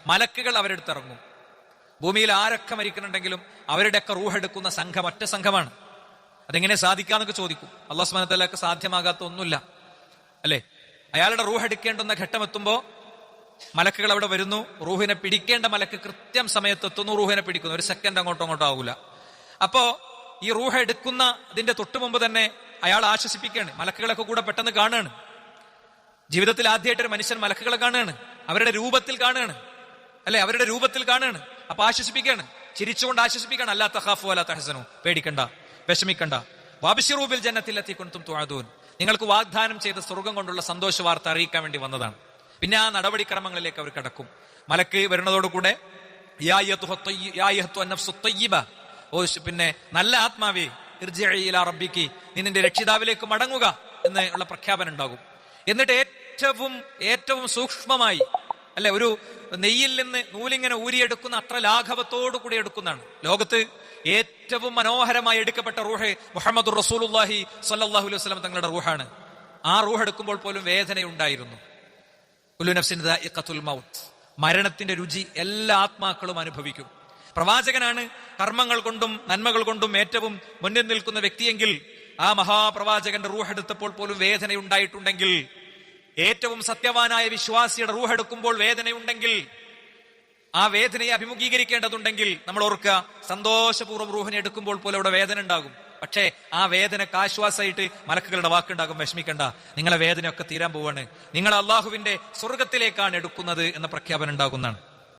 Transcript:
മലക്കുകൾ അവരെടുത്ത് ഇറങ്ങും. ഭൂമിയിൽ ആരൊക്കെ മരിക്കുന്നുണ്ടെങ്കിലും അവരുടെയൊക്കെ റൂഹെടുക്കുന്ന സംഘം ഒറ്റ സംഘമാണ്. അതെങ്ങനെ സാധിക്കാന്നൊക്കെ ചോദിക്കും. അല്ലാഹു സുബ്ഹാനഹു വ തആലക്ക് സാധ്യമാകാത്ത ഒന്നുമില്ല, അല്ലെ? അയാളുടെ റൂഹ് എടുക്കേണ്ടുന്ന ഘട്ടം എത്തുമ്പോ മലക്കുകൾ അവിടെ വരുന്നു. റൂഹിനെ പിടിക്കേണ്ട മലക്ക് കൃത്യം സമയത്തെത്തുന്നു, റൂഹിനെ പിടിക്കുന്നു. ഒരു സെക്കൻഡ് അങ്ങോട്ടോ അങ്ങോട്ടോ ആവൂല. അപ്പോ ഈ റൂഹ എടുക്കുന്ന ഇതിന്റെ തൊട്ടു മുമ്പ് തന്നെ അയാൾ ആശ്വസിപ്പിക്കുകയാണ്. മലക്കുകളൊക്കെ കൂടെ പെട്ടെന്ന് കാണുകയാണ്. ജീവിതത്തിൽ ആദ്യമായിട്ടൊരു മനുഷ്യൻ മലക്കുകളെ കാണുകയാണ്, അവരുടെ രൂപത്തിൽ കാണുകയാണ്, അല്ലെ? അവരുടെ രൂപത്തിൽ കാണുകയാണ്. അപ്പൊ ആശ്വസിപ്പിക്കുകയാണ്, ചിരിച്ചുകൊണ്ട് ആശ്വസിപ്പിക്കുകയാണ്. അല്ലാ തഖാഫു വലാ തഹ്സനു, പേടിക്കണ്ട, വിഷമിക്കണ്ട. വബ്ശിറൂ ബിൽ ജന്നത്തില്ലത്തി കുൻതും തുഅദൂൻ, നിങ്ങൾക്ക് വാഗ്ദാനം ചെയ്ത സ്വർഗം കൊണ്ടുള്ള സന്തോഷ വാർത്ത അറിയിക്കാൻ വേണ്ടി വന്നതാണ്. പിന്നെ ആ നടപടിക്രമങ്ങളിലേക്ക് അവർ കടക്കും. മലക്ക് വരുന്നതോടുകൂടെ പിന്നെ നല്ല ആത്മാവേ ഇർജിഇ ഇലാ റബ്ബിക്കി, നീ നിന്റെ രക്ഷിതാവിലേക്ക് മടങ്ങുക എന്നുള്ള പ്രഖ്യാപനം ഉണ്ടാകും. എന്നിട്ട് ഏറ്റവും സൂക്ഷ്മമായി, അല്ലെ, ഒരു നെയ്യിൽ നിന്ന് നൂലിങ്ങനെ ഊരിയെടുക്കുന്ന അത്ര ലാഘവത്തോടു കൂടി എടുക്കുന്നതാണ്. ലോകത്ത് ഏറ്റവും മനോഹരമായി എടുക്കപ്പെട്ട റൂഹ് മുഹമ്മദുർ റസൂലുള്ളാഹി സ്വല്ലല്ലാഹു അലൈഹി വസല്ലം തങ്ങളുടെ റൂഹാണ്. ആ റൂഹ് എടുക്കുമ്പോൾ പോലും വേദനയുണ്ടായിരുന്നു. കുല്ലു നഫ്സിൻ ദാഇഖത്തുൽ മൗത്ത്, മരണത്തിന്റെ രുചി എല്ലാ ആത്മാക്കളും അനുഭവിക്കും. പ്രവാചകനാണ് കർമ്മങ്ങൾ കൊണ്ടും നന്മകൾ കൊണ്ടും ഏറ്റവും മുന്നിൽ നിൽക്കുന്ന വ്യക്തിയെങ്കിൽ, ആ മഹാപ്രവാചകന്റെ റൂഹ് എടുത്തപ്പോൾ പോലും വേദനയുണ്ടായിട്ടുണ്ടെങ്കിൽ, ഏറ്റവും സത്യവാനായ വിശ്വാസിയുടെ റൂഹ് എടുക്കുമ്പോൾ വേദനയുണ്ടെങ്കിൽ, ആ വേദനയെ അഭിമുഖീകരിക്കേണ്ടതുണ്ടെങ്കിൽ നമ്മൾ ഓർക്കുക, സന്തോഷപൂർവ്വം റൂഹിനെ എടുക്കുമ്പോൾ പോലും അവിടെ വേദന ഉണ്ടാകും. പക്ഷേ ആ വേദനക്ക് ആശ്വാസമായിട്ട് മലക്കുകളുടെ വാക്കുണ്ടാകും, വിഷമിക്കണ്ട, നിങ്ങളെ വേദനയൊക്കെ തീരാൻ പോവാണ്, നിങ്ങൾ അള്ളാഹുവിന്റെ സ്വർഗത്തിലേക്കാണ് എടുക്കുന്നത് എന്ന പ്രഖ്യാപനം ഉണ്ടാകുന്നതാണ്.